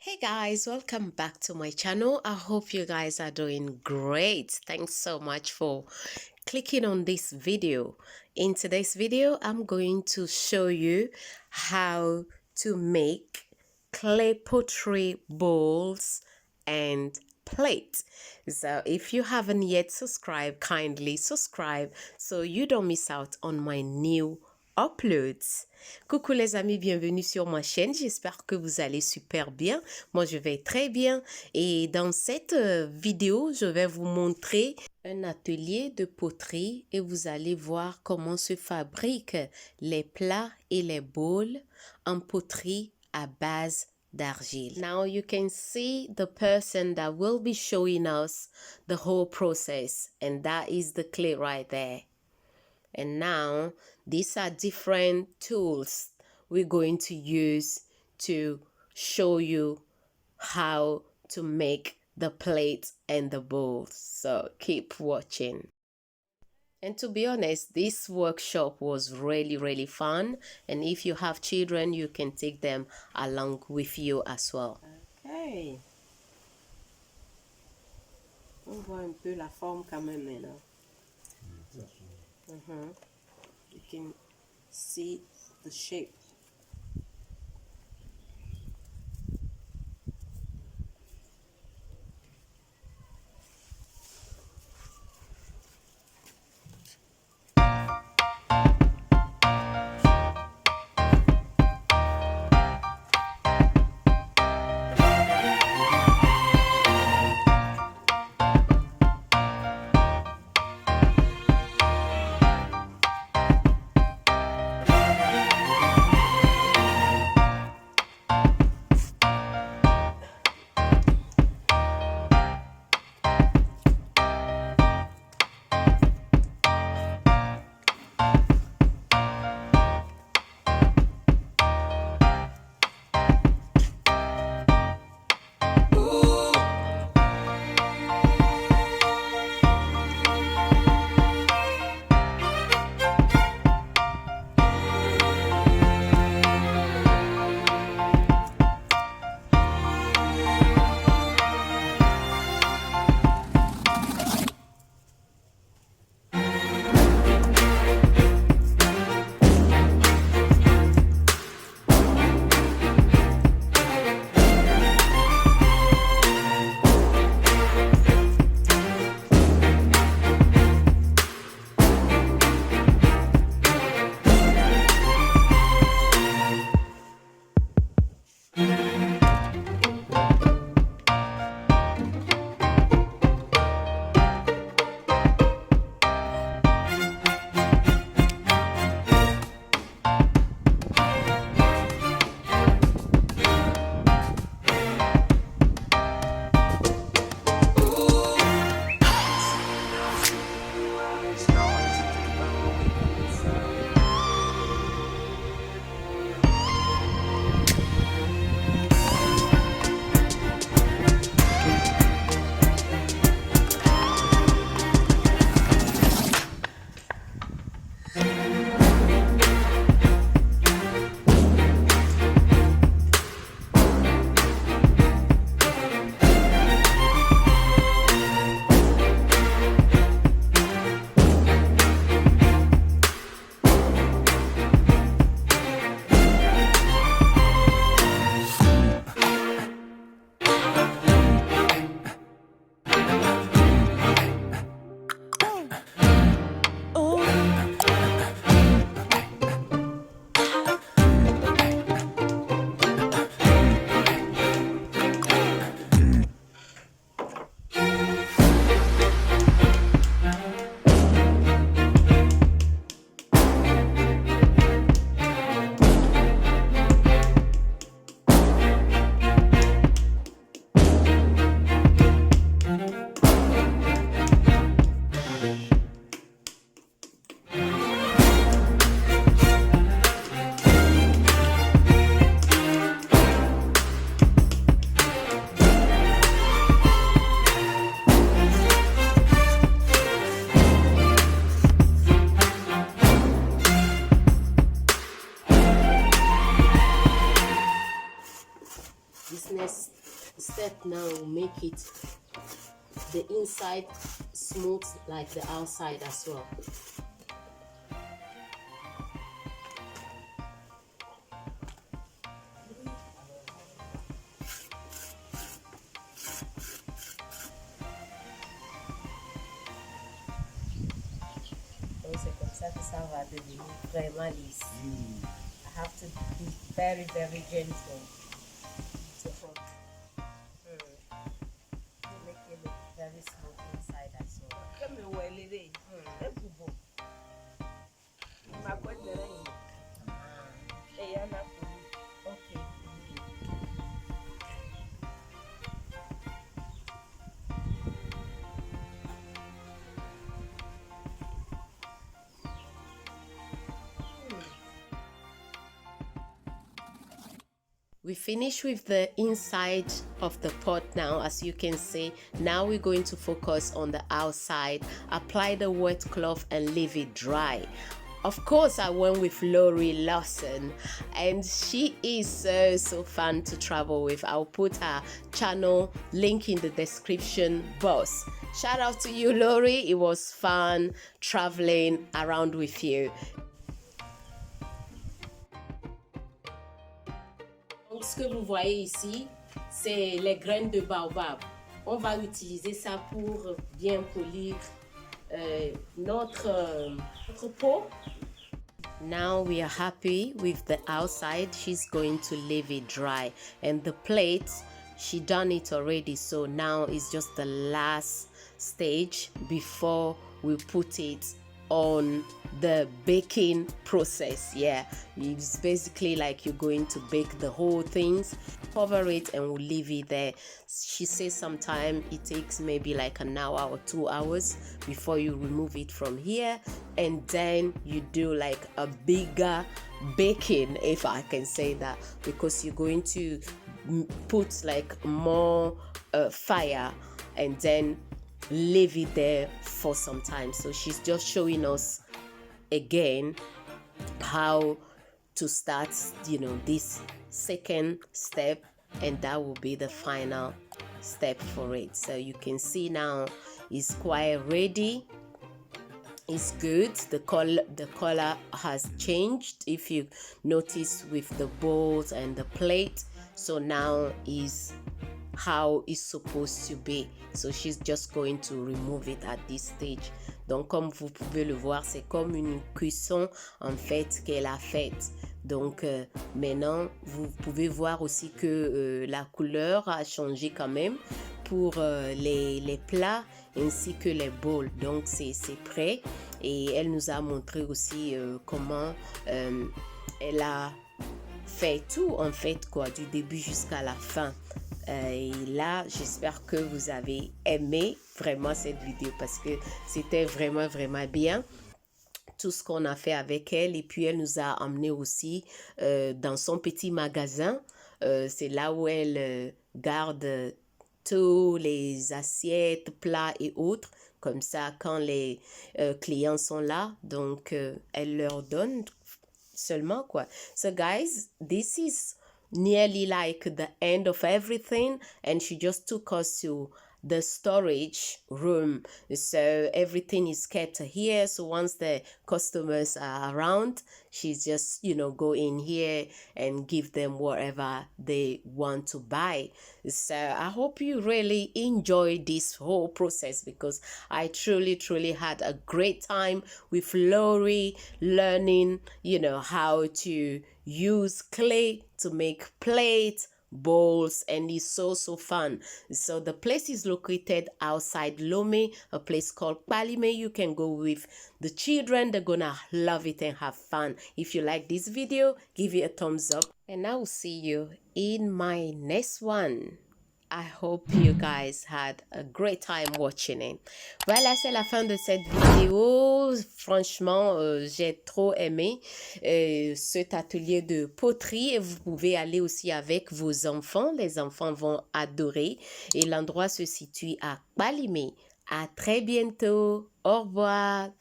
Hey guys, welcome back to my channel. I hope you guys are doing great. Thanks so much for clicking on this video. In today's video, I'm going to show you how to make clay pottery bowls and plate. So if you haven't yet subscribed, kindly subscribe so you don't miss out on my new uploads. Coucou les amis, bienvenue sur ma chaîne. J'espère que vous allez super bien. Moi, je vais très bien. Et dans cette vidéo, je vais vous montrer un atelier de poterie et vous allez voir comment se fabriquent les plats et les bowls en poterie à base d'argile. Now you can see the person that will be showing us the whole process, and that is the clay right there. And now these are different tools we're going to use to show you how to make the plates and the bowls. So keep watching. And to be honest, this workshop was really fun. And if you have children, you can take them along with you as well. Okay. On voit un peu la forme quand même maintenant. You can see the shape. This next step now will make it the inside smooth like the outside as well. Donc c'est comme ça que ça va devenir vraiment lisse. I have to be very, very gentle to hold. Make it look very smooth inside as well. Okay. We finish with the inside of the pot now. As you can see, now we're going to focus on the outside. Apply the wet cloth and leave it dry. Of course, I went with Lorie Lawson, and she is so fun to travel with. I'll put her channel link in the description box. Shout out to you, Lorie. It was fun traveling around with you. Donc, ce que vous voyez ici, c'est les graines de baobab. On va utiliser ça pour bien polir notre peau. Now we are happy with the outside. She's going to leave it dry. And the plate, she done it already. So now it's just the last stage before we put it on the baking process. Yeah, it's basically like you're going to bake the whole things. Cover it and we'll leave it there. She says sometimes it takes maybe like an hour or 2 hours before you remove it from here, and then you do like a bigger baking, if I can say that, because you're going to put like more fire and then leave it there for some time. So she's just showing us again how to start, you know, this second step, and that will be the final step for it. So you can see now it's quite ready. It's good. The color has changed, if you notice, with the bowls and the plate. So now is how it's supposed to be. So she's just going to remove it at this stage. Donc comme vous pouvez le voir, c'est comme une cuisson en fait qu'elle a faite. Donc maintenant vous pouvez voir aussi que la couleur a changé quand même pour les plats ainsi que les bowls. Donc c'est prêt, et elle nous a montré aussi comment elle a fait tout en fait, quoi, du début jusqu'à la fin. Et là, j'espère que vous avez aimé vraiment cette vidéo, parce que c'était vraiment bien tout ce qu'on a fait avec elle. Et puis elle nous a emmené aussi dans son petit magasin. C'est là où elle garde tous les assiettes, plats et autres. Comme ça, quand les clients sont là, donc elle leur donne seulement, quoi. So guys, this is nearly like the end of everything, and she just took us to the storage room. So everything is kept here. So once the customers are around, she's just, you know, go in here and give them whatever they want to buy. So I hope you really enjoyed this whole process, because I truly had a great time with Lorie, learning, you know, how to use clay to make plates, bowls, and it's so fun. So the place is located outside Lomé, a place called Palime. You can go with the children. They're gonna love it and have fun. If you like this video, give it a thumbs up, and I will see you in my next one. I hope you guys had a great time watching it. Voilà, c'est la fin de cette vidéo. Franchement, j'ai trop aimé cet atelier de poterie. Et vous pouvez aller aussi avec vos enfants. Les enfants vont adorer. Et l'endroit se situe à Palimé. À très bientôt. Au revoir.